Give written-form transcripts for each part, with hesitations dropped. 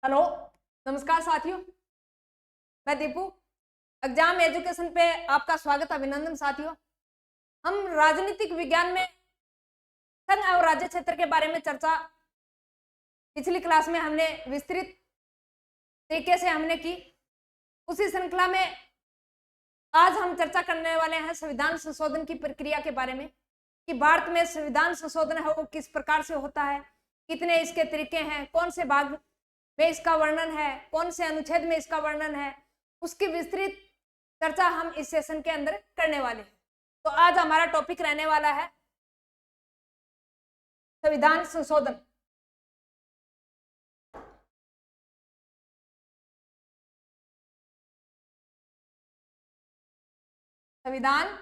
Hello, नमस्कार साथियों। मैं दीपू। एग्जाम एजुकेशन पे आपका स्वागत, अभिनंदन साथियों। हम राजनीतिक विज्ञान में संघ और राज्य क्षेत्र के बारे में चर्चा पिछली क्लास में हमने विस्तृत तरीके से हमने की। उसी श्रृंखला में आज हम चर्चा करने वाले हैं संविधान संशोधन की प्रक्रिया के बारे में कि भारत में संविधान संशोधन है वो किस प्रकार से होता है, कितने इसके तरीके हैं, कौन से भाग में इसका वर्णन है, कौन से अनुच्छेद में इसका वर्णन है, उसकी विस्तृत चर्चा हम इस सेशन के अंदर करने वाले हैं। तो आज हमारा टॉपिक रहने वाला है संविधान संशोधन। संविधान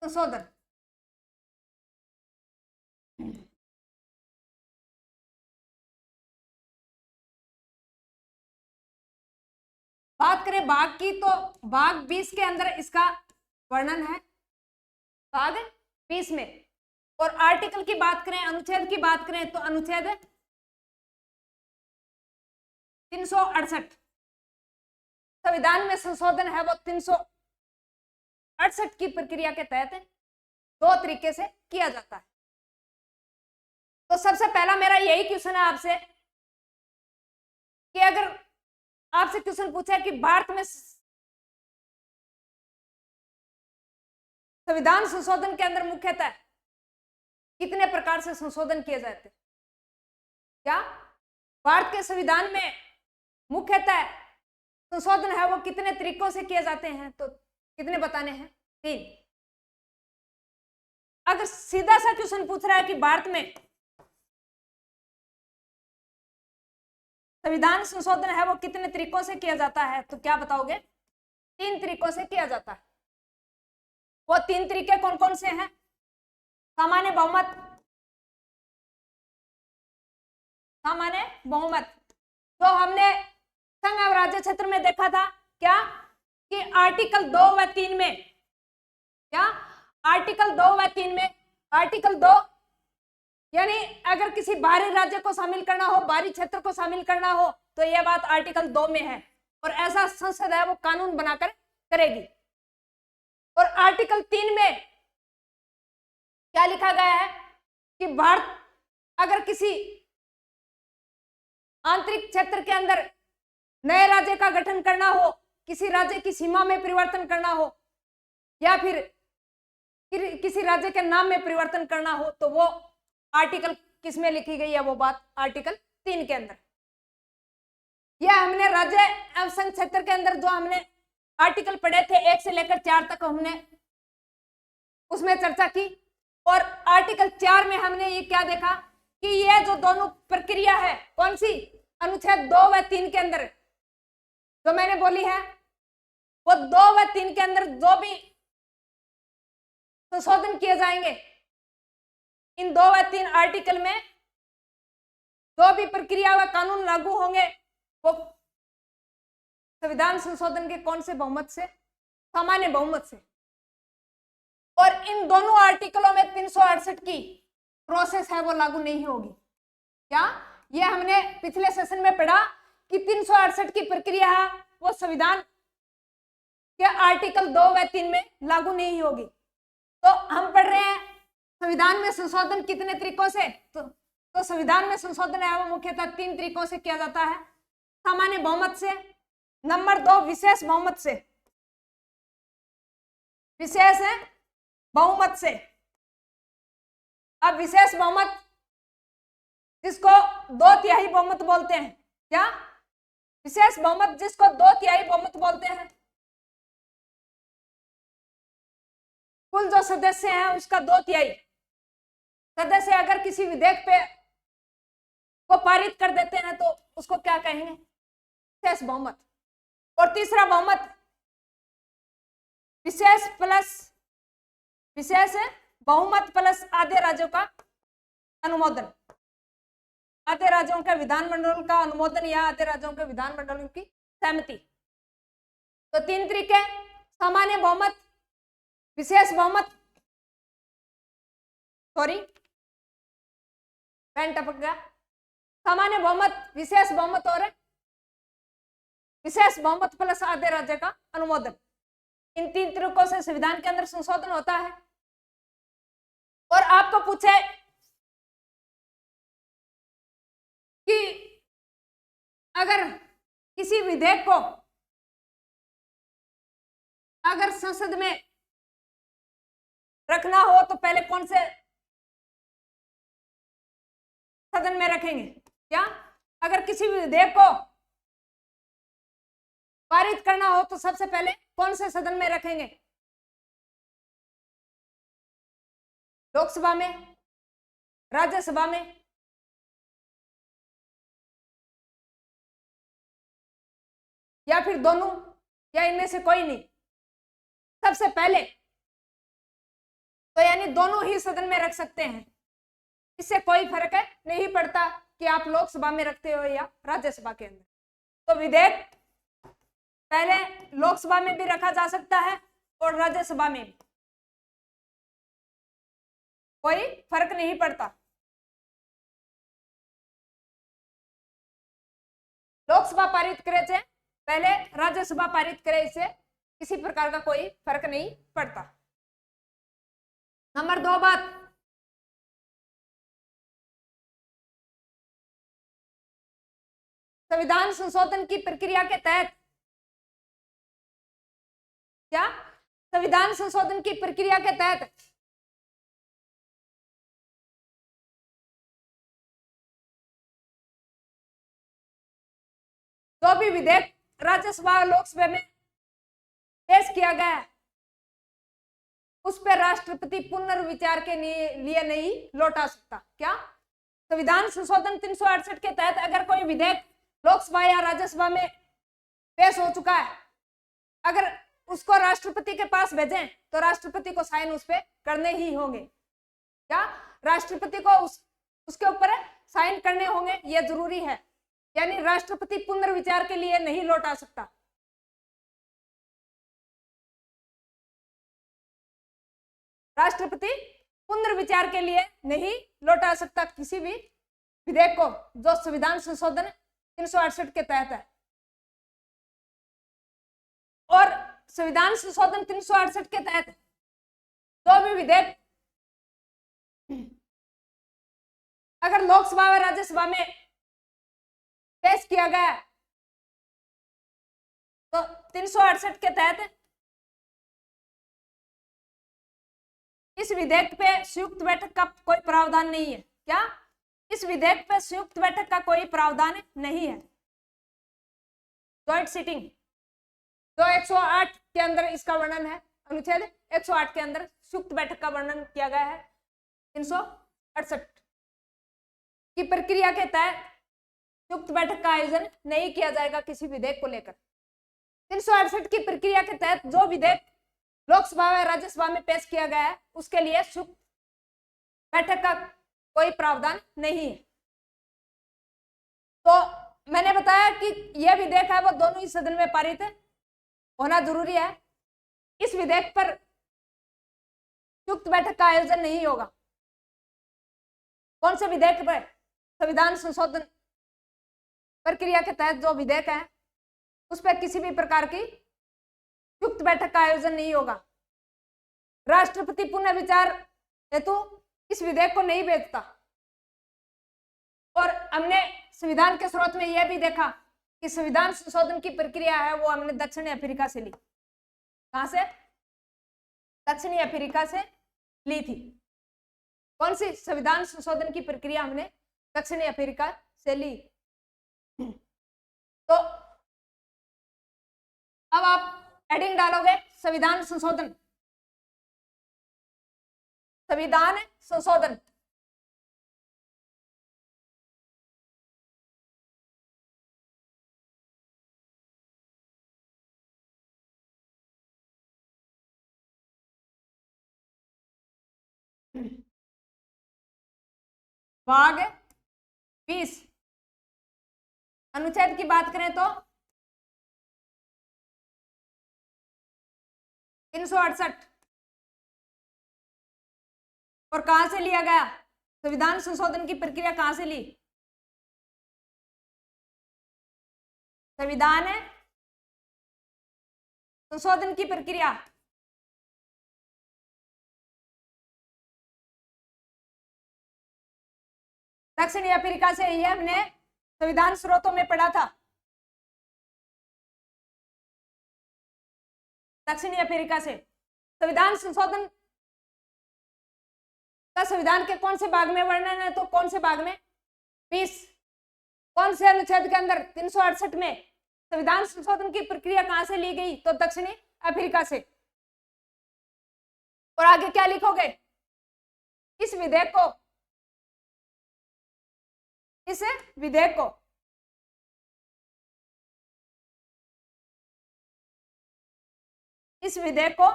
संशोधन बात करें भाग की तो भाग 20 के अंदर इसका वर्णन है, भाग 20 में। और आर्टिकल की बात करें, अनुच्छेद की बात करें तो अनुच्छेद 368 संविधान में संशोधन है वो 368 की प्रक्रिया के तहत दो तरीके से किया जाता है। तो सबसे पहला मेरा यही क्वेश्चन है आपसे कि अगर आपसे क्वेश्चन पूछा है कि भारत में संविधान संशोधन के अंदर मुख्यतः कितने प्रकार से संशोधन किए जाते हैं, क्या भारत के संविधान में मुख्यतः संशोधन है वो कितने तरीकों से किए जाते हैं, तो कितने बताने हैं? 3। अगर सीधा सा क्वेश्चन पूछ रहा है कि भारत में संविधान संशोधन है वो कितने तरीकों से किया जाता है, तो क्या बताओगे? 3 तरीकों से किया जाता है। वो 3 तरीके कौन कौन से हैं? सामान्य बहुमत, सामान्य बहुमत तो हमने संघ और राज्य क्षेत्र में देखा था क्या कि आर्टिकल 2 व 3 में, क्या आर्टिकल 2 व 3 में, आर्टिकल 2 यानी अगर किसी बाहरी राज्य को शामिल करना हो, बाहरी क्षेत्र को शामिल करना हो तो यह बात आर्टिकल 2 में है और ऐसा संसद है वो कानून बनाकर करेगी। और आर्टिकल 3 में क्या लिखा गया है कि भारत अगर किसी आंतरिक क्षेत्र के अंदर नए राज्य का गठन करना हो, किसी राज्य की सीमा में परिवर्तन करना हो या फिर किसी राज्य के नाम में परिवर्तन करना हो तो वो आर्टिकल किस में लिखी गई है, वो बात आर्टिकल 3 के अंदर। यह हमने राज्य एवं संघ क्षेत्र के अंदर जो हमने आर्टिकल पढ़े थे 1 से लेकर 4 तक हमने उसमें चर्चा की। और आर्टिकल 4 में हमने ये क्या देखा कि ये जो दोनों प्रक्रिया है कौन सी, अनुच्छेद 2 व 3 के अंदर जो मैंने बोली है वो 2 व 3 के अंदर जो भी संशोधन किए जाएंगे, इन 2 व 3 आर्टिकल में जो भी प्रक्रिया व कानून लागू होंगे वो संविधान संशोधन के कौन से बहुमत से? सामान्य बहुमत से। और इन दोनों आर्टिकलों में 368 की प्रोसेस है वो लागू नहीं होगी। क्या ये हमने पिछले सेशन में पढ़ा कि 368 की प्रक्रिया है वो संविधान के आर्टिकल 2 व 3 में लागू नहीं होगी। तो हम पढ़ रहे हैं संविधान में संशोधन कितने तरीकों से, तो संविधान में संशोधन है वो मुख्यतः 3 तरीकों से किया जाता है। सामान्य बहुमत से, नंबर 2 विशेष बहुमत से, विशेष बहुमत से। अब विशेष बहुमत जिसको 2/3 बहुमत बोलते हैं, क्या विशेष बहुमत जिसको 2/3 बहुमत बोलते हैं, कुल जो सदस्य हैं उसका 2/3 सदस्य अगर किसी विधेयक पे को पारित कर देते हैं तो उसको क्या कहेंगे? विशेष बहुमत। और तीसरा बहुमत विशेष बहुमत प्लस आधे राज्यों का अनुमोदन, आधे राज्यों के विधानमंडल का अनुमोदन या आधे राज्यों के विधानमंडलों की सहमति। तो 3 तरीके, सामान्य बहुमत, विशेष बहुमत, पेन टपक गया, सामान्य बहुमत, विशेष बहुमत और विशेष बहुमत प्लस आधे राज्य का अनुमोदन। इन 3 तरीकों से संविधान के अंदर संशोधन होता है। और आपको पूछे कि अगर किसी विधेयक को अगर संसद में रखना हो तो पहले कौन से सदन में रखेंगे? क्या अगर किसी विधेयक को पारित करना हो तो सबसे पहले कौन से सदन में रखेंगे? लोकसभा में, राज्यसभा में, या फिर दोनों, या इनमें से कोई नहीं? सबसे पहले तो यानी दोनों ही सदन में रख सकते हैं। इससे कोई फर्क नहीं पड़ता कि आप लोकसभा में रखते हो या राज्यसभा के अंदर। तो विधेयक पहले लोकसभा में भी रखा जा सकता है और राज्यसभा में भी, कोई फर्क नहीं पड़ता। लोकसभा पारित करे थे पहले राज्यसभा पारित करे, इससे किसी प्रकार का कोई फर्क नहीं पड़ता। नंबर 2 बात, संविधान संशोधन की प्रक्रिया के तहत, क्या संविधान संशोधन की प्रक्रिया के तहत जो भी विधेयक राज्यसभा और लोकसभा में पेश किया गया है उस पर राष्ट्रपति पुनर्विचार के लिए नहीं लौटा सकता। क्या संविधान संशोधन 368 के तहत अगर कोई विधेयक लोकसभा या राज्यसभा में पेश हो चुका है, अगर उसको राष्ट्रपति के पास भेजें तो राष्ट्रपति को साइन उस पर करने ही होंगे। क्या राष्ट्रपति को उसके ऊपर साइन करने होंगे, यह जरूरी है। यानी राष्ट्रपति पुनर्विचार के लिए नहीं लौटा सकता। राष्ट्रपति पुनर्विचार के लिए नहीं लौटा सकता किसी भी विधेयक को जो संविधान संशोधन 368 के तहत है। और संविधान संशोधन 368 के तहत जो भी विधेयक अगर लोकसभा व राज्यसभा में पेश किया गया तो 368 के तहत इस विधेयक पे संयुक्त बैठक का कोई प्रावधान नहीं है। क्या इस विधेयक पे संयुक्त बैठक का कोई प्रावधान नहीं है। जॉइंट सिटिंग जो 108 के अंदर इसका वर्णन है, अनुच्छेद 108 के अंदर संयुक्त बैठक का वर्णन किया गया है। 368 की प्रक्रिया के तहत संयुक्त बैठक का आयोजन नहीं किया जाएगा किसी विधेयक को लेकर। 368 की प्रक्रिया के तहत जो विधेयक लोकसभा व राज्यसभा में पेश किया गया है उसके लिए संयुक्त बैठक का कोई प्रावधान नहीं है। तो मैंने बताया कि यह विधेयक है वो दोनों ही सदन में पारित होना जरूरी है। इस विधेयक पर संयुक्त बैठक का आयोजन नहीं होगा। कौन से विधेयक पर? संविधान संशोधन प्रक्रिया के तहत जो विधेयक है उस पर किसी भी प्रकार की संयुक्त बैठक का आयोजन नहीं होगा। राष्ट्रपति पुनर्विचार हेतु इस विधेयक को नहीं भेजता। और हमने संविधान के स्रोत में यह भी देखा कि संविधान संशोधन की प्रक्रिया है वो हमने दक्षिणी अफ्रीका से ली। कहां से? दक्षिणी अफ्रीका से ली थी। कौन सी संविधान संशोधन की प्रक्रिया हमने दक्षिणी अफ्रीका से ली। तो अब आप हेडिंग डालोगे संविधान संशोधन, संविधान संशोधन। भाग 20 अनुच्छेद की बात करें तो 368 और कहां से लिया गया? संविधान संशोधन की प्रक्रिया कहां से ली? संविधान है संशोधन की प्रक्रिया दक्षिणी अफ्रीका से, यह हमने संविधान स्रोतों में पढ़ा था। दक्षिणी अफ्रीका से संविधान संशोधन का संविधान के कौन से भाग में वर्णन है, तो कौन से भाग में, 20 कौन से अनुच्छेद के अंदर, 368 में संविधान संशोधन की प्रक्रिया कहां से ली गई, तो दक्षिणी अफ्रीका से। और आगे क्या लिखोगे, इस विधेयक को इस विधेयक को इस विधेयक को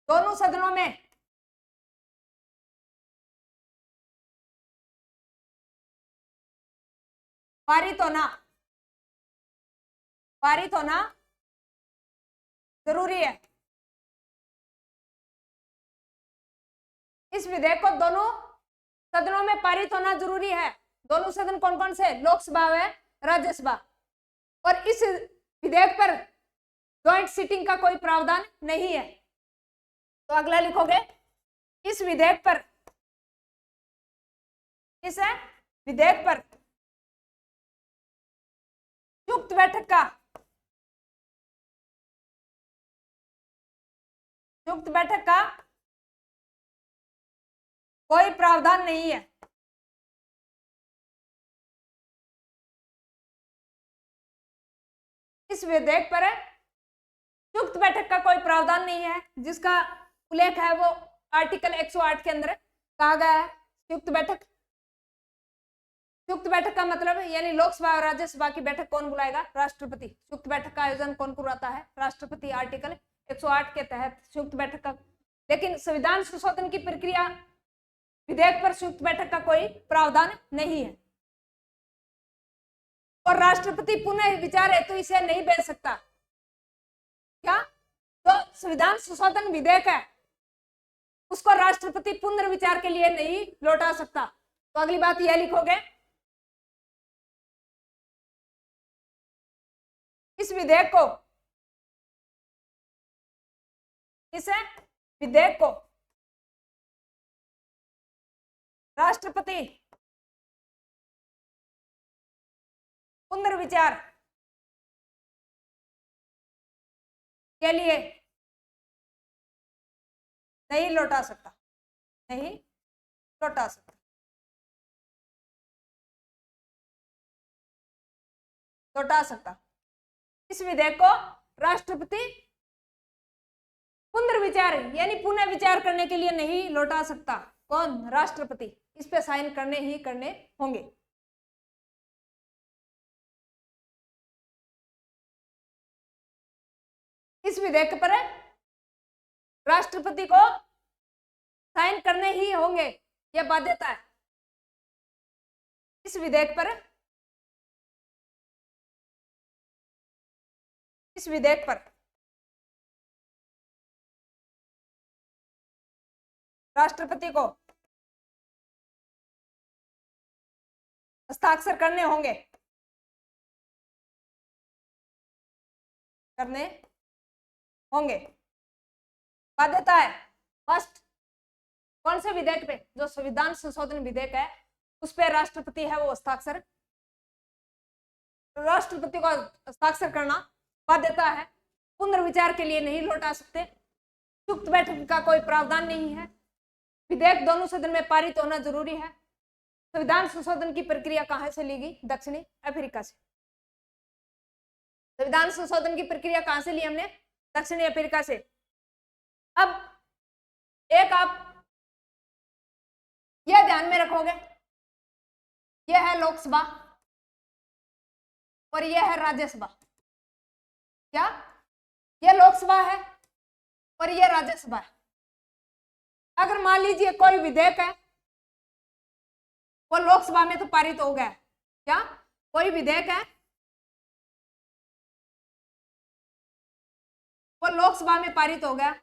दोनों सदनों में पारित होना जरूरी है। इस विधेयक को दोनों सदनों में पारित होना जरूरी है। दोनों सदन कौन कौन से, लोकसभा व राज्यसभा। और इस विधेयक पर ज्वाइंट सीटिंग का कोई प्रावधान नहीं है। तो अगला लिखोगे, इस विधेयक पर संयुक्त बैठक का कोई प्रावधान नहीं है। इस विधेयक पर संयुक्त बैठक का कोई प्रावधान नहीं है, जिसका उल्लेख है वो आर्टिकल 108 के अंदर कहा गया है। संयुक्त बैठक का मतलब यानी लोकसभा और राज्यसभा की बैठक कौन बुलाएगा, राष्ट्रपति। संयुक्त बैठक का आयोजन कौन करवाता है, राष्ट्रपति। आर्टिकल 108 के तहत संयुक्त बैठक का, लेकिन संविधान संशोधन की प्रक्रिया विधेयक पर संयुक्त बैठक का कोई प्रावधान नहीं है। और राष्ट्रपति पुनः विचार है तो इसे नहीं भेज सकता। क्या, तो संविधान संशोधन विधेयक है उसको राष्ट्रपति पुनर्विचार के लिए नहीं लौटा सकता। तो अगली बात यह लिखोगे, इस विधेयक को राष्ट्रपति पुनर्विचार के लिए नहीं लौटा सकता। इस विधेयक को राष्ट्रपति पुनर्विचार यानी पुनः विचार करने के लिए नहीं लौटा सकता। कौन, राष्ट्रपति। इस पे साइन करने ही करने होंगे। इस विधेयक पर राष्ट्रपति को साइन करने ही होंगे, यह बाध्यता है। इस विधेयक पर राष्ट्रपति को हस्ताक्षर करने होंगे। बाध्यता है। फर्स्ट, कौन से विधेयक पे, जो संविधान संशोधन विधेयक है उस पे राष्ट्रपति है वो हस्ताक्षर, राष्ट्रपति को हस्ताक्षर करना बाध्यता है। पुनर्विचार के लिए नहीं लौटा सकते। संयुक्त बैठक का कोई प्रावधान नहीं है। विधेयक दोनों सदन में पारित होना जरूरी है। संविधान संशोधन की प्रक्रिया कहां से ली गई, दक्षिणी अफ्रीका से। संविधान संशोधन की प्रक्रिया कहां से ली हमने, दक्षिणी अफ्रीका से। अब एक आप यह ध्यान में रखोगे, यह है लोकसभा और यह है राज्यसभा। क्या, यह लोकसभा है और यह राज्यसभा है। अगर मान लीजिए कोई विधेयक है वो लोकसभा में तो पारित हो गया, क्या कोई विधेयक है वो लोकसभा में पारित हो गया,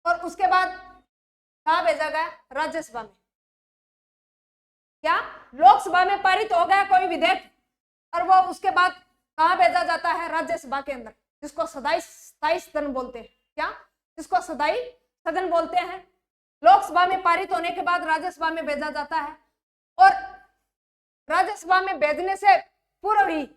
और उसके बाद कहाँ भेजा गया? राज्यसभा में। क्या लोकसभा में पारित हो गया कोई विधेयक और वो उसके बाद कहाँ भेजा जाता है? राज्यसभा के अंदर, जिसको स्थायी सदन बोलते हैं। क्या? जिसको स्थायी सदन बोलते हैं। लोकसभा में पारित होने के बाद राज्यसभा में भेजा जाता है और राज्यसभा में भेजने से पूर्व ही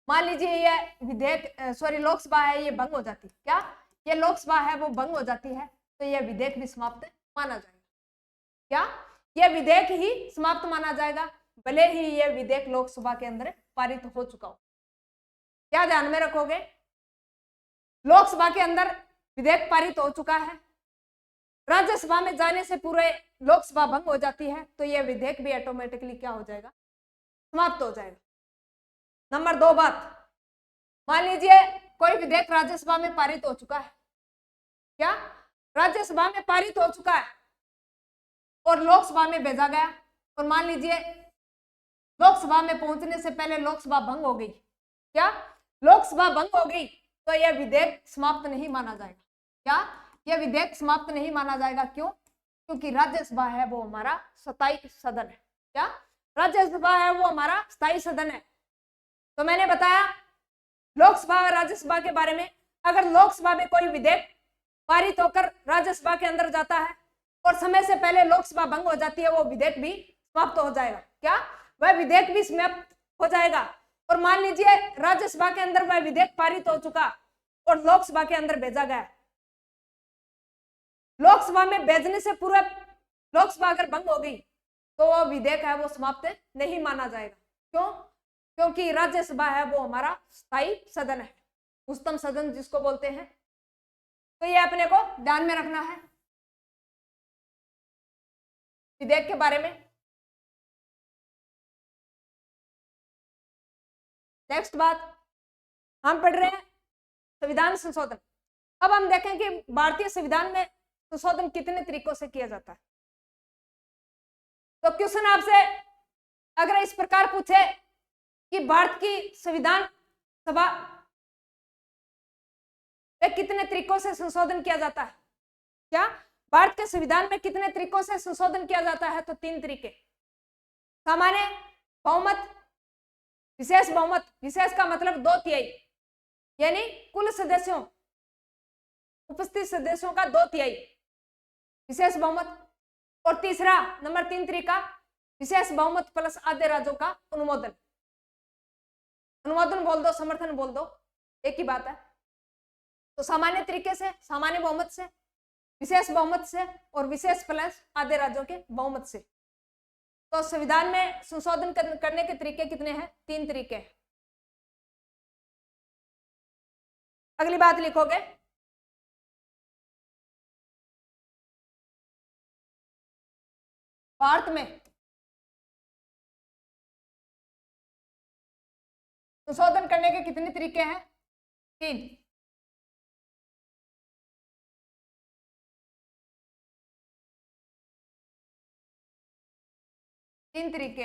मान लीजिए ये विधेयक लोकसभा है ये भंग हो जाती है। क्या? ये लोकसभा है वो भंग हो जाती है तो यह विधेयक भी समाप्त माना जाएगा। क्या? यह विधेयक ही समाप्त माना जाएगा भले ही यह विधेयक लोकसभा के अंदर पारित हो चुका हो। क्या ध्यान में रखोगे? लोकसभा के अंदर विधेयक पारित हो चुका है, राज्यसभा में जाने से पूरे लोकसभा भंग हो जाती है तो यह विधेयक भी ऑटोमेटिकली क्या हो जाएगा? समाप्त हो जाएगा। नंबर 2 बात, मान लीजिए कोई विधेयक राज्यसभा में पारित हो चुका है। क्या? राज्यसभा में पारित हो चुका है और लोकसभा में भेजा गया और मान लीजिए लोकसभा में पहुंचने से पहले लोकसभा भंग हो गई। क्या? लोकसभा भंग हो गई तो यह विधेयक समाप्त नहीं माना जाएगा। क्या? यह विधेयक समाप्त नहीं माना जाएगा। क्यों? क्योंकि राज्यसभा है वो हमारा स्थायी सदन है। क्या? राज्यसभा है वो हमारा स्थायी सदन है। तो मैंने बताया लोकसभा और राज्यसभा के बारे में। अगर लोकसभा में कोई विधेयक पारित होकर राज्यसभा के अंदर जाता है और समय से पहले लोकसभा भंग हो जाती है वो विधेयक भी समाप्त हो जाएगा। क्या? वह विधेयक भी समाप्त हो जाएगा। और मान लीजिए राज्यसभा के अंदर वह विधेयक पारित हो चुका और लोकसभा के अंदर भेजा गया। लोकसभा में भेजने से पूर्व लोकसभा अगर भंग हो गई तो वो विधेयक है वो समाप्त नहीं माना जाएगा। क्यों? क्योंकि राज्यसभा है वो हमारा स्थायी सदन है, उच्चतम सदन जिसको बोलते हैं। तो ये अपने को ध्यान में रखना है विधेयक के बारे में। नेक्स्ट बात हम पढ़ रहे हैं संविधान संशोधन। अब हम देखें कि भारतीय संविधान में संशोधन कितने तरीकों से किया जाता है। तो क्वेश्चन आपसे अगर इस प्रकार पूछे कि भारत की संविधान सभा में कितने तरीकों से संशोधन किया जाता है? क्या भारत के संविधान में कितने तरीकों से संशोधन किया जाता है? तो 3 तरीके। सामान्य बहुमत, विशेष बहुमत, विशेष का मतलब 2/3 यानी कुल सदस्यों, उपस्थित सदस्यों का 2/3 विशेष बहुमत। और तीसरा नंबर 3 तरीका विशेष बहुमत प्लस आधे राज्यों का अनुमोदन। अनुमोदन बोल दो, समर्थन बोल दो, एक ही बात है। तो सामान्य तरीके से, सामान्य बहुमत से, विशेष बहुमत से और विशेष प्लस आधे राज्यों के बहुमत से। तो संविधान में संशोधन करने के तरीके कितने हैं? 3 तरीके हैं। अगली बात लिखोगे भारत में संशोधन करने के कितने तरीके हैं? 3। तरीके।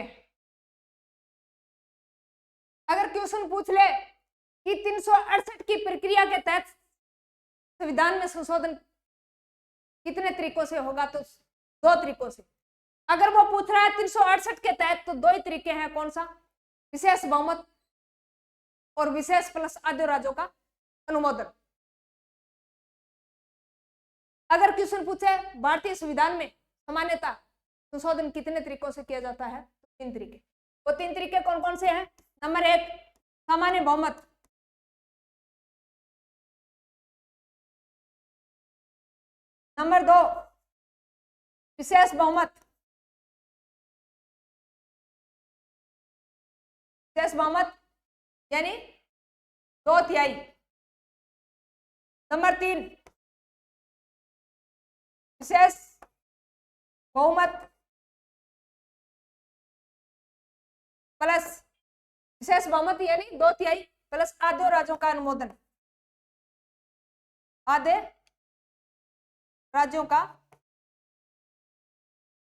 अगर क्वेश्चन पूछ ले कि 368 की प्रक्रिया के तहत संविधान में संशोधन कितने तरीकों से होगा तो 2 तरीकों से। अगर वो पूछ रहा है 368 के तहत तो 2 ही तरीके हैं। कौन सा? विशेष बहुमत और विशेष प्लस आधे राज्यों का अनुमोदन। अगर क्वेश्चन पूछे भारतीय संविधान में सामान्यतः संशोधन कितने तरीकों से किया जाता है तो 3 तरीके। वो 3 तरीके कौन कौन से हैं? नंबर 1 सामान्य बहुमत, नंबर 2 विशेष बहुमत, विशेष बहुमत यानी 2/3। नंबर 3 विशेष बहुमत प्लस विशेष बहुमत यानी 2/3 प्लस आधे राज्यों का अनुमोदन, आधे राज्यों का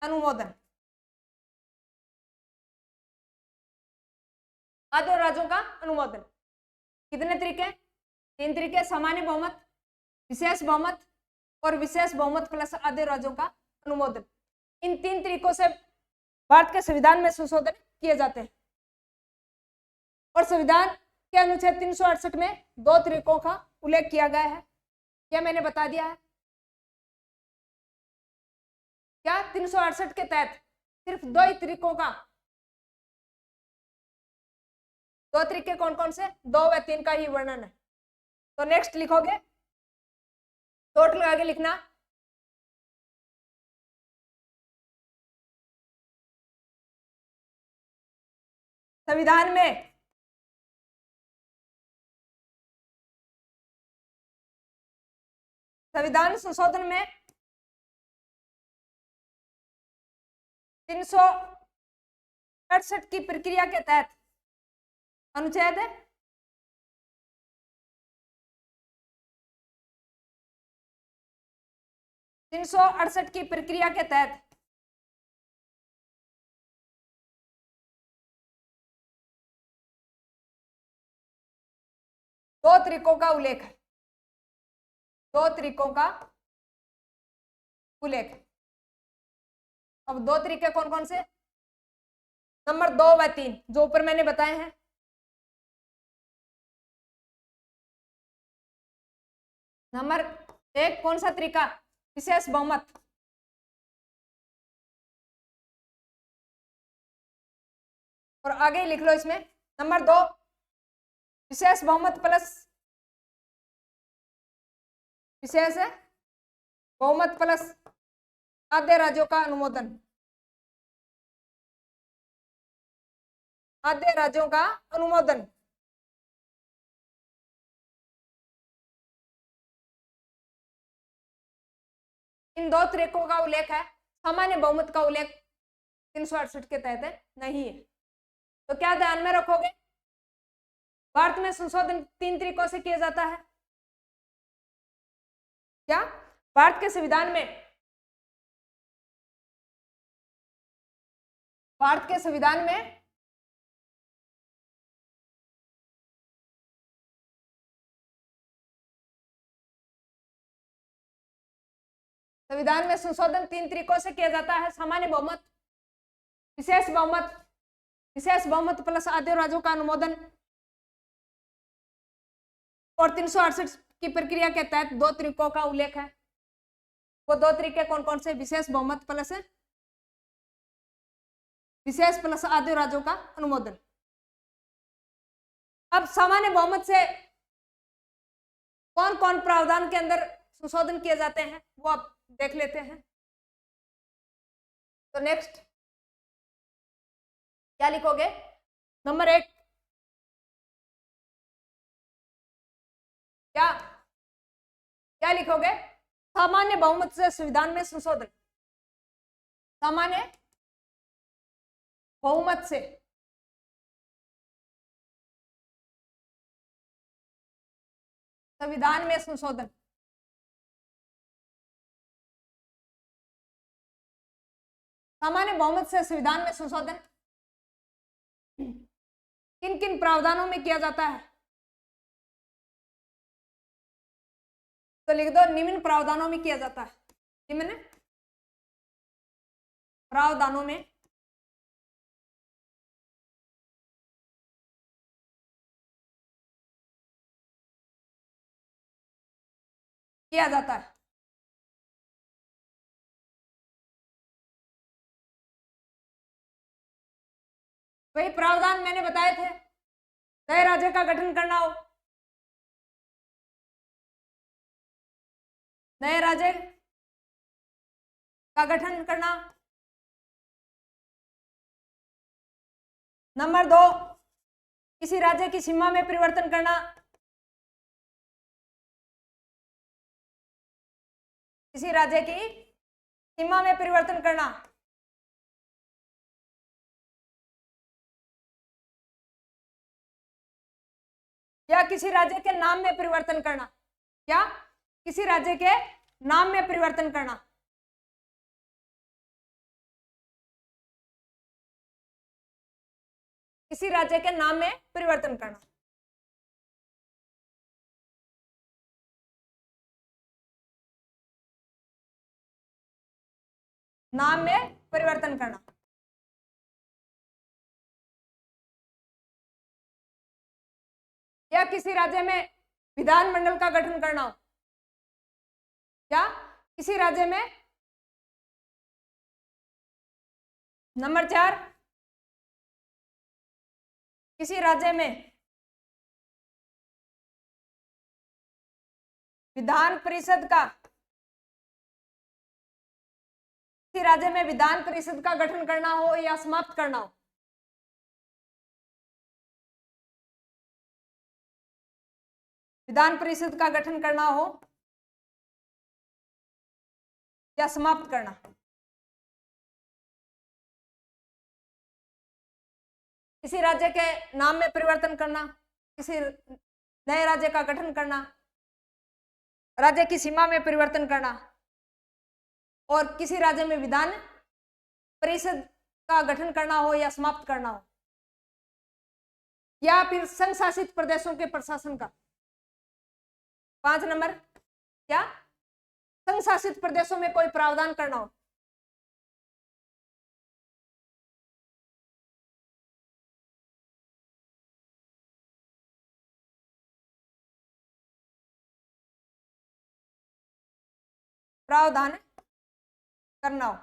अनुमोदन, आधे राज्यों का अनुमोदन। कितने तरीके? 3 तरीके। सामान्य बहुमत, विशेष बहुमत और विशेष बहुमत प्लस आधे राज्यों का अनुमोदन। इन 3 तरीकों से भारत के संविधान में संशोधन किए जाते हैं। और संविधान के अनुच्छेद 368 में 2 तरीकों का उल्लेख किया गया है, क्या मैंने बता दिया है। क्या 368 के तहत सिर्फ 2 ही तरीकों का, 2 तरीके कौन कौन से, 2 व 3 का ही वर्णन है। तो नेक्स्ट लिखोगे, टोटल आगे लिखना, संविधान में संविधान संशोधन में 368 की प्रक्रिया के तहत अनुच्छेद 368 की प्रक्रिया के तहत दो तरीकों का उल्लेख है, 2 तरीकों का उल्लेख है। अब 2 तरीके कौन कौन से, नंबर 2 व 3 जो ऊपर मैंने बताए हैं। नंबर 1 कौन सा तरीका, विशेष बहुमत। और आगे लिख लो इसमें, नंबर 2 विशेष बहुमत प्लस आधे राज्यों का अनुमोदन, आधे राज्यों का अनुमोदन। इन 2 तरीकों का उल्लेख है, सामान्य बहुमत का उल्लेख 368 के तहत नहीं है। तो क्या ध्यान में रखोगे, भारत में संशोधन 3 तरीकों से किया जाता है। क्या भारत के संविधान में, भारत के संविधान में संशोधन 3 तरीकों से किया जाता है, सामान्य बहुमत, विशेष बहुमत प्लस आधे राज्यों का अनुमोदन, और 368 की प्रक्रिया के तहत 2 तरीकों का उल्लेख है। वो 2 तरीके कौन कौन से, विशेष बहुमत प्लस आधे राज्यों का अनुमोदन। अब सामान्य बहुमत से कौन कौन प्रावधान के अंदर संशोधन किए जाते हैं वो आप देख लेते हैं। तो नेक्स्ट क्या लिखोगे, नंबर 1 क्या लिखोगे, सामान्य बहुमत से संविधान में संशोधन, सामान्य बहुमत से संविधान में संशोधन। सामान्य बहुमत से संविधान में संशोधन किन किन प्रावधानों में किया जाता है, तो लिख दो, निम्न प्रावधानों में किया जाता है। निम्न प्रावधानों में किया जाता है। वही प्रावधान मैंने बताए थे, नए राज्य का गठन करना हो, नए राज्य का गठन करना। नंबर 2 किसी राज्य की सीमा में परिवर्तन करना, किसी राज्य की सीमा में परिवर्तन करना। या किसी राज्य के नाम में परिवर्तन करना, क्या किसी राज्य के नाम में परिवर्तन करना। किसी राज्य के नाम में परिवर्तन करना। नाम में परिवर्तन करना। या किसी राज्य में विधानमंडल का गठन करना हो, या किसी राज्य में, नंबर 4, किसी राज्य में विधान परिषद का, किसी राज्य में विधान परिषद का गठन करना हो या समाप्त करना हो। विधान परिषद का गठन करना हो या समाप्त करना। किसी राज्य के नाम में परिवर्तन करना, किसी नए राज्य का गठन करना, राज्य की सीमा में परिवर्तन करना, और किसी राज्य में विधान परिषद का गठन करना हो या समाप्त करना हो, या फिर संघ शासित प्रदेशों के प्रशासन का। 5 नंबर, क्या संघ शासित प्रदेशों में कोई प्रावधान करना हो। प्रावधान करना हो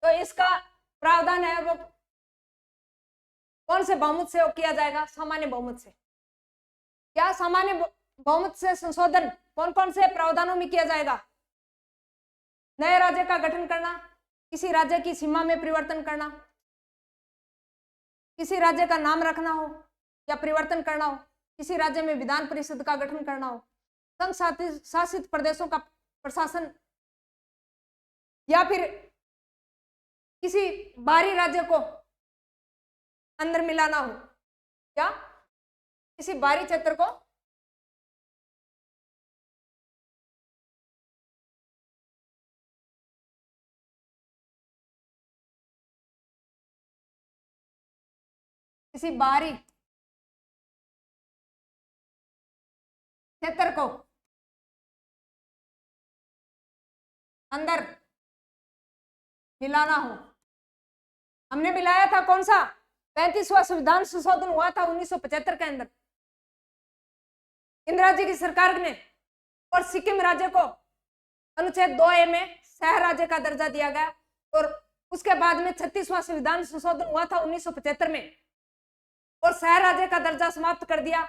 तो इसका प्रावधान है वो कौन से बहुमत से किया जाएगा? सामान्य बहुमत से। क्या सामान्य बहुमत से संशोधन कौन कौन से प्रावधानों में किया जाएगा? नए राज्य का गठन करना, किसी राज्य की सीमा में परिवर्तन करना, किसी राज्य का नाम रखना हो या परिवर्तन करना हो, किसी राज्य में विधान परिषद का गठन करना हो, संघ शासित प्रदेशों का प्रशासन, या फिर किसी बाहरी राज्य को अंदर मिलाना हो, या किसी बाहरी क्षेत्र को किसी बाहरी क्षेत्र को अंदर मिलाना हो। हमने मिलाया था कौन सा? 35वां संविधान संशोधन हुआ था 1975 के अंदर। इंदिरा जी की सरकार ने और सिक्किम राज्य को अनुच्छेद 2A में शहर राज्य का दर्जा दिया गया, और उसके बाद में 36वां संविधान संशोधन हुआ था 1975 में, और शहर राज्य का दर्जा समाप्त कर दिया,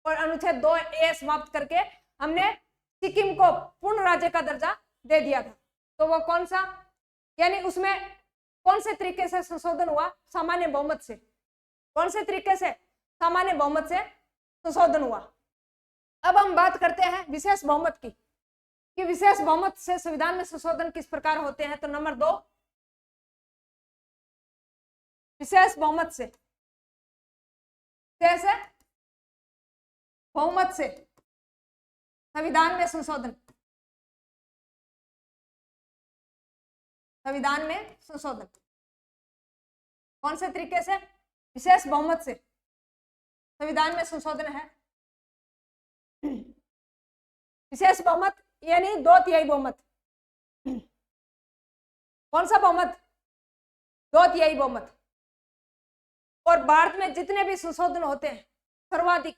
और अनुच्छेद 2A समाप्त करके हमने सिक्किम को पूर्ण राज्य का दर्जा दे दिया था। तो वो कौन सा, यानी उसमें कौन से तरीके से संशोधन हुआ? सामान्य बहुमत से। कौन से तरीके से? सामान्य बहुमत से संशोधन हुआ। अब हम बात करते हैं विशेष बहुमत की, कि विशेष बहुमत से संविधान में संशोधन किस प्रकार होते हैं। तो नंबर 2, विशेष बहुमत से, विशेष बहुमत से संविधान में संशोधन, संविधान में संशोधन कौन से तरीके से? विशेष बहुमत से संविधान में संशोधन है। विशेष बहुमत यानी 2/3 बहुमत। कौन सा बहुमत? 2/3 बहुमत। और भारत में जितने भी संशोधन होते हैं सर्वाधिक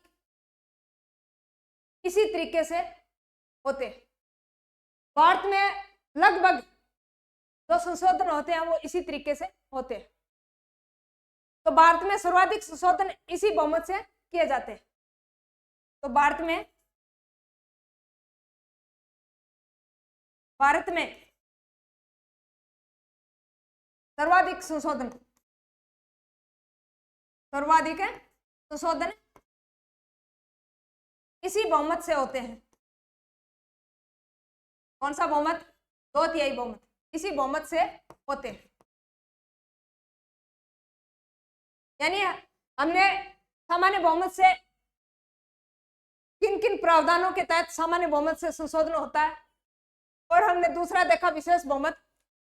इसी तरीके से होते हैं। भारत में लगभग जो संशोधन होते हैं वो इसी तरीके से होते हैं। तो भारत में सर्वाधिक संशोधन इसी बहुमत से किए जाते हैं। तो भारत में सर्वाधिक संशोधन इसी बहुमत से होते हैं। कौन सा बहुमत? 2/3 बहुमत, इसी बहुमत से होते हैं। यानी हमने सामान्य बहुमत से किन किन प्रावधानों के तहत सामान्य बहुमत से संशोधन होता है, और हमने दूसरा देखा विशेष बहुमत,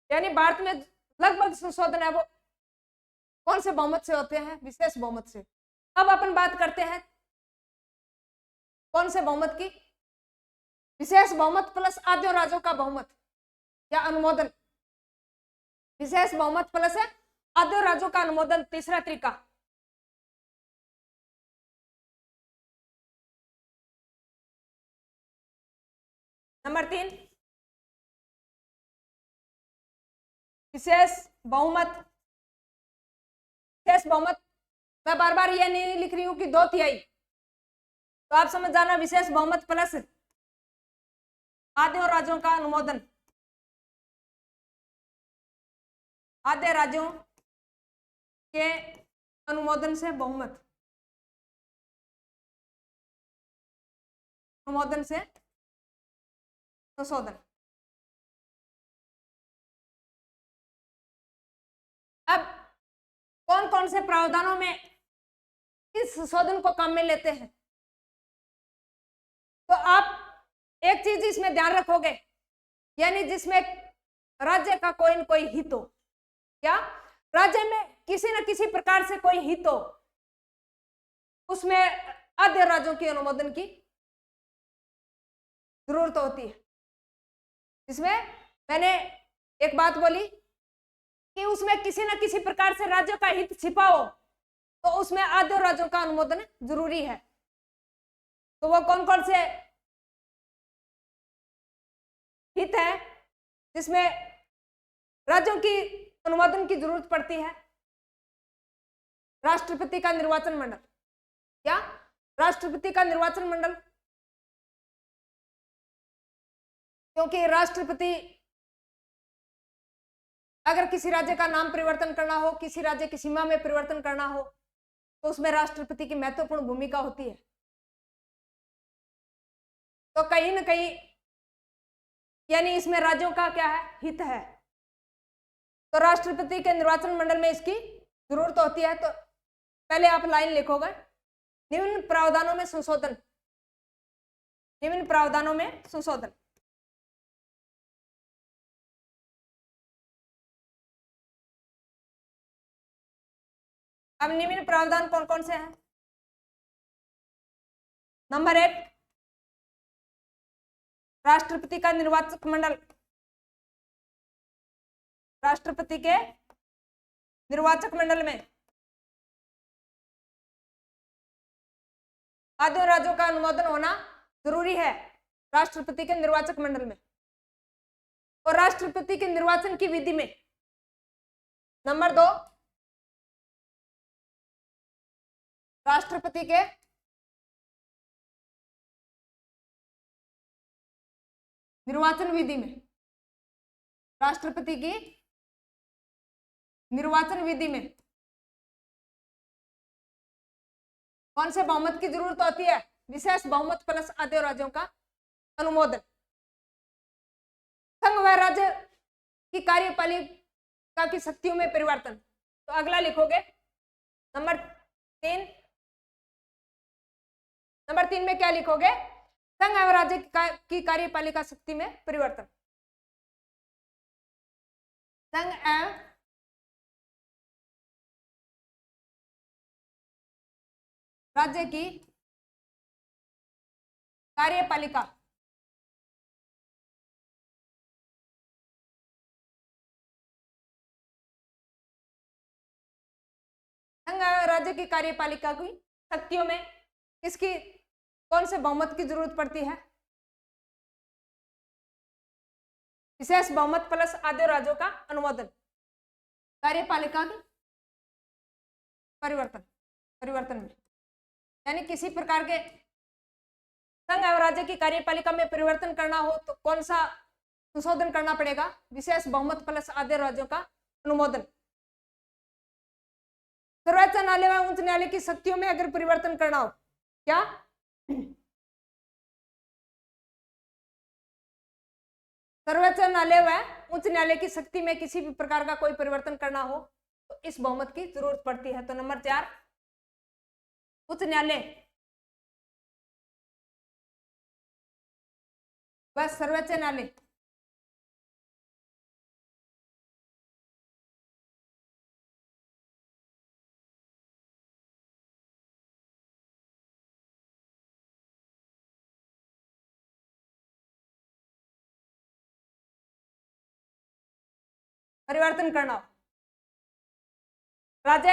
यानी भारत में लगभग संशोधन है वो कौन से बहुमत से होते हैं? विशेष बहुमत से। अब अपन बात करते हैं कौन से बहुमत की? विशेष बहुमत प्लस आद्य राज्यों का बहुमत, या अनुमोदन, विशेष बहुमत प्लस आधे राज्यों का अनुमोदन, तीसरा तरीका। नंबर 3 विशेष बहुमत। विशेष बहुमत, मैं बार बार ये नहीं लिख रही हूं कि 2/3, तो आप समझ जाना विशेष बहुमत प्लस आधे राज्यों का अनुमोदन, आधे राज्यों के अनुमोदन से बहुमत, अनुमोदन से संशोधन। अब कौन कौन से प्रावधानों में इस संशोधन को काम में लेते हैं, तो आप एक चीज इसमें ध्यान रखोगे, यानी जिसमें राज्य का कोई न कोई हित हो, क्या राज्य में किसी न किसी प्रकार से कोई हित हो, उसमें आधे राज्यों की अनुमोदन की जरूरत होती है। इसमें मैंने एक बात बोली कि उसमें किसी न किसी प्रकार से राज्यों का हित छिपा हो, तो उसमें आधे राज्यों का अनुमोदन जरूरी है। तो वो कौन कौन से हित है जिसमें राज्यों की अनुमोदन की जरूरत पड़ती है? राष्ट्रपति का निर्वाचन मंडल, क्या राष्ट्रपति का निर्वाचन मंडल, क्योंकि राष्ट्रपति अगर किसी राज्य का नाम परिवर्तन करना हो, किसी राज्य की सीमा में परिवर्तन करना हो, तो उसमें राष्ट्रपति की महत्वपूर्ण भूमिका होती है। तो कहीं ना कहीं यानी इसमें राज्यों का क्या है, हित है, तो राष्ट्रपति के निर्वाचन मंडल में इसकी जरूरत होती है। तो पहले आप लाइन लिखोगे, निम्न प्रावधानों में संशोधन, निम्न प्रावधानों में संशोधन। अब निम्न प्रावधान कौन कौन से हैं? नंबर 1 राष्ट्रपति का निर्वाचक मंडल, राष्ट्रपति के निर्वाचक मंडल में आधे राज्यों का अनुमोदन होना जरूरी है, राष्ट्रपति के निर्वाचक मंडल में। और राष्ट्रपति के निर्वाचन की विधि में नंबर 2 राष्ट्रपति के निर्वाचन विधि में, राष्ट्रपति की निर्वाचन विधि में कौन से बहुमत की जरूरत होती है? विशेष बहुमत प्लस आधे राज्यों का अनुमोदन। संघ व राज्य की कार्यपालिका की शक्तियों में परिवर्तन, तो अगला लिखोगे नंबर 3, नंबर 3 में क्या लिखोगे? संघ एवं राज्य की कार्यपालिका शक्ति में परिवर्तन। संघ एवं राज्य की कार्यपालिका संघ एवं राज्य की कार्यपालिका की शक्तियों में किसकी कौन से बहुमत की जरूरत पड़ती है? विशेष बहुमत प्लस आधे राज्यों का अनुमोदन, कार्यपालिका की परिवर्तन में, यानी किसी प्रकार के संघ एवं राज्य की कार्यपालिका में परिवर्तन करना हो तो कौन सा संशोधन करना पड़ेगा? विशेष बहुमत प्लस आधे राज्यों का अनुमोदन। सर्वोच्च न्यायालय व उच्च न्यायालय की शक्तियों में अगर परिवर्तन करना हो, क्या सर्वोच्च न्यायालय व उच्च न्यायालय की शक्ति में किसी भी प्रकार का कोई परिवर्तन करना हो तो इस बहुमत की जरूरत पड़ती है। तो नंबर 4 उच्च न्यायालय व सर्वोच्च न्यायालय परिवर्तन करना हो, राज्य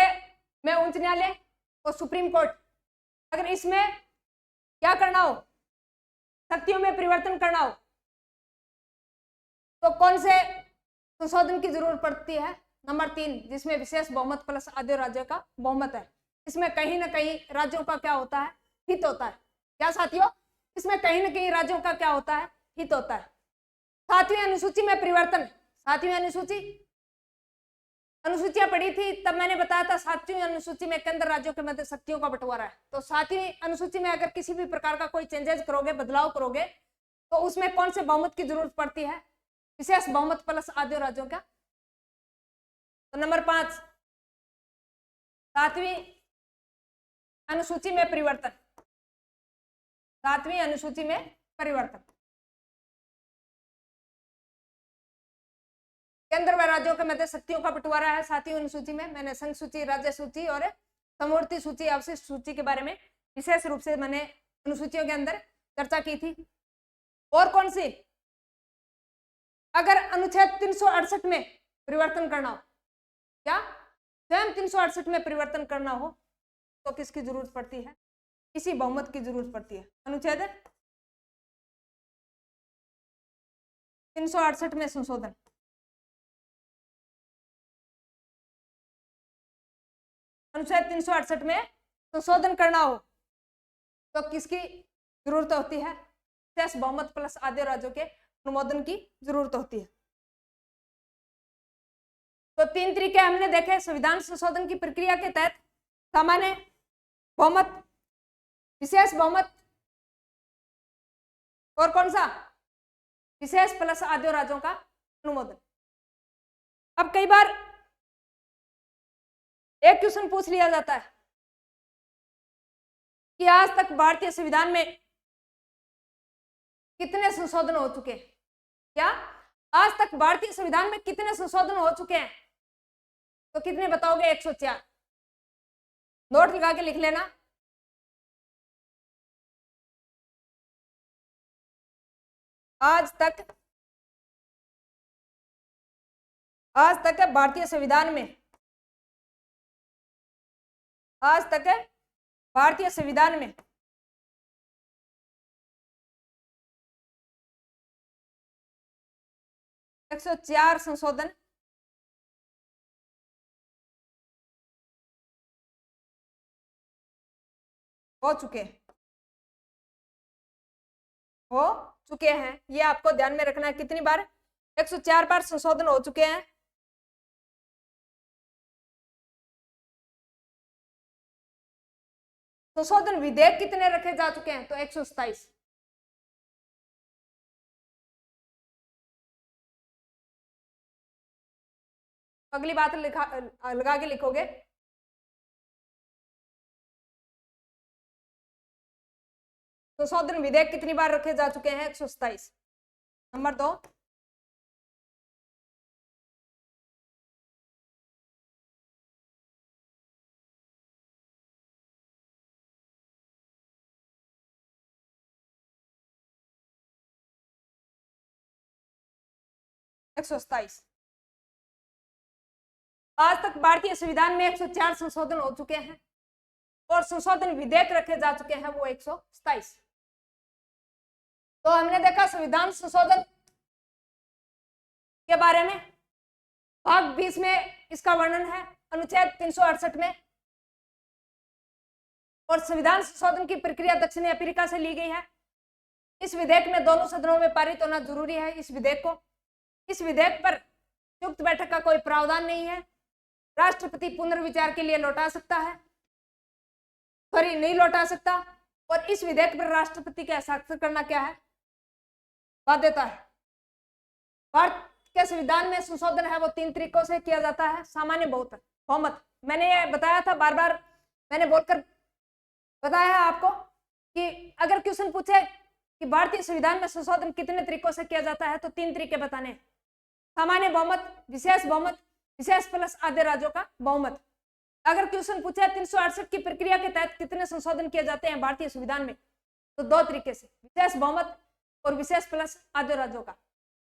में उच्च न्यायालय और सुप्रीम कोर्ट, अगर इसमें क्या करना हो, शक्तियों में परिवर्तन करना हो, तो कौन से संशोधन की जरूरत पड़ती है? नंबर 3, जिसमें विशेष बहुमत प्लस आधे राज्यों का बहुमत है। इसमें कहीं ना कहीं राज्यों का क्या होता है? हित होता है। क्या साथियों? इसमें कहीं ना कहीं राज्यों का क्या होता है? हित होता है। 7वीं अनुसूची में परिवर्तन, 7वीं अनुसूचियां पढ़ी थी तब मैंने बताया था 7वीं अनुसूची में केंद्र राज्यों के मध्य शक्तियों का बंटवारा है। तो 7वीं अनुसूची में अगर किसी भी प्रकार का कोई चेंजेस करोगे, बदलाव करोगे, तो उसमें कौन से बहुमत की जरूरत पड़ती है? विशेष बहुमत प्लस आधे राज्यों का। तो नंबर 5, 7वीं अनुसूची में परिवर्तन, 7वीं अनुसूची में परिवर्तन, केंद्र व राज्यों के मध्य शक्तियों का बंटवारा है 7वीं अनुसूची में। मैंने संघ सूची, राज्य सूची और समवर्ती सूची, अवशिष्ट सूची के बारे में विशेष रूप से मैंने अनुसूचियों के अंदर चर्चा की थी। और कौन सी? अगर अनुच्छेद 368 में परिवर्तन करना हो, क्या स्वयं 368 में परिवर्तन करना हो, तो किसकी जरूरत पड़ती है? किसी बहुमत की जरूरत पड़ती है। अनुच्छेद 368 में संशोधन, अनुच्छेद 368 में संशोधन करना हो तो किसकी जरूरत होती है? विशेष बहुमत प्लस आधे राज्यों के अनुमोदन की जरूरत होती है। तो 3 तरीके हमने देखे संविधान संशोधन की प्रक्रिया के तहत: सामान्य बहुमत, विशेष बहुमत, और कौन सा? विशेष प्लस आधे राज्यों का अनुमोदन। अब कई बार एक क्वेश्चन पूछ लिया जाता है कि आज तक भारतीय संविधान में कितने संशोधन हो चुके हैं? क्या आज तक भारतीय संविधान में कितने संशोधन हो चुके हैं? तो कितने बताओगे? 104। नोट लगा के लिख लेना। आज तक भारतीय संविधान में, आज तक भारतीय संविधान में 104 संशोधन हो चुके हैं। ये आपको ध्यान में रखना है। कितनी बार? 104 बार संशोधन हो चुके हैं। संशोधन विधेयक कितने रखे जा चुके हैं? तो 127। अगली बात लगा के लिखोगे। संशोधन विधेयक कितनी बार रखे जा चुके हैं? 127। नंबर 2, आज तक भारतीय संविधान में 104 संशोधन हो चुके हैं और संशोधन विधेयक रखे जा चुके हैं वो 127। तो हमने देखा संविधान संशोधन के बारे में। भाग 20 में इसका वर्णन है अनुच्छेद 368 में। और संविधान संशोधन की प्रक्रिया दक्षिण अफ्रीका से ली गई है। इस विधेयक में दोनों सदनों में पारित होना जरूरी है। इस विधेयक पर संयुक्त बैठक का कोई प्रावधान नहीं है। राष्ट्रपति पुनर्विचार के लिए लौटा सकता है, नहीं लौटा सकता। और इस विधेयक पर राष्ट्रपति के हस्ताक्षर करना क्या है? बाध्यता है। भारत के संविधान में संशोधन है वो 3 तरीकों से किया जाता है। सामान्य बहुमत, मैंने ये बताया था, बार बार मैंने बोलकर बताया है आपको कि अगर क्वेश्चन पूछे कि भारतीय संविधान में संशोधन कितने तरीकों से किया जाता है तो 3 तरीके बताने: सामान्य बहुमत, विशेष बहुमत, विशेष प्लस आधे राज्यों का बहुमत। अगर क्वेश्चन पूछे 368 की प्रक्रिया के तहत कितने संशोधन किए जाते हैं भारतीय संविधान में, तो 2 तरीके से, विशेष बहुमत और विशेष प्लस आधे राज्यों का।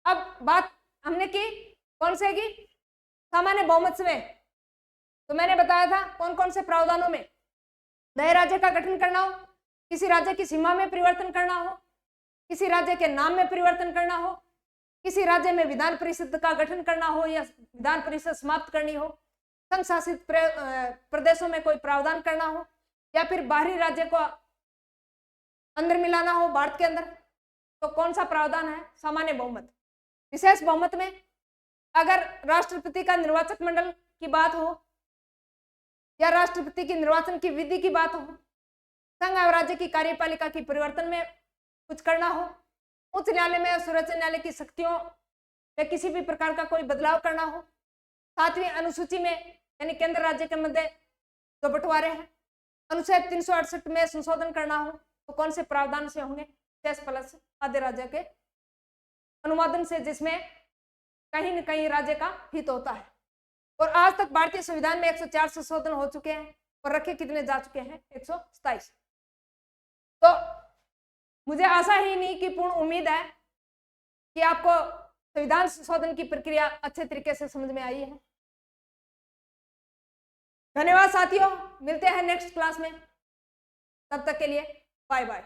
अब बात हमने की कौन से की? सामान्य बहुमत से तो मैंने बताया था कौन कौन से प्रावधानों में नए राज्य का गठन करना हो, किसी राज्य की सीमा में परिवर्तन करना हो, किसी राज्य के नाम में परिवर्तन करना हो, किसी राज्य में विधान परिषद का गठन करना हो या विधान परिषद समाप्त करनी हो, संघ शासित प्रदेशों में कोई प्रावधान करना हो, या फिर बाहरी राज्य को अंदर मिलाना हो भारत के अंदर, तो कौन सा प्रावधान है? सामान्य बहुमत। विशेष बहुमत में अगर राष्ट्रपति का निर्वाचक मंडल की बात हो या राष्ट्रपति की निर्वाचन की विधि की बात हो, संघ और राज्य की कार्यपालिका की परिवर्तन में कुछ करना हो, उच्च न्यायालय में और सर्वोच्च न्यायालय की शक्तियों में किसी भी प्रकार का कोई बदलाव करना हो, 7वीं अनुसूची में यानी केंद्र राज्य के मध्य जो बंटवारे हैं अनुच्छेद 368 में संशोधन करना हो, तो कौन से प्रावधान से होंगे? शेष प्लस आधे राज्य के अनुमोदन से, जिसमें कहीं न कहीं राज्य का हित होता है। और आज तक भारतीय संविधान में 104 संशोधन हो चुके हैं और रखे कितने जा चुके हैं? 127। तो मुझे आशा ही नहीं कि पूर्ण उम्मीद है कि आपको संविधान संशोधन की प्रक्रिया अच्छे तरीके से समझ में आई है। धन्यवाद साथियों, मिलते हैं नेक्स्ट क्लास में, तब तक के लिए बाय बाय।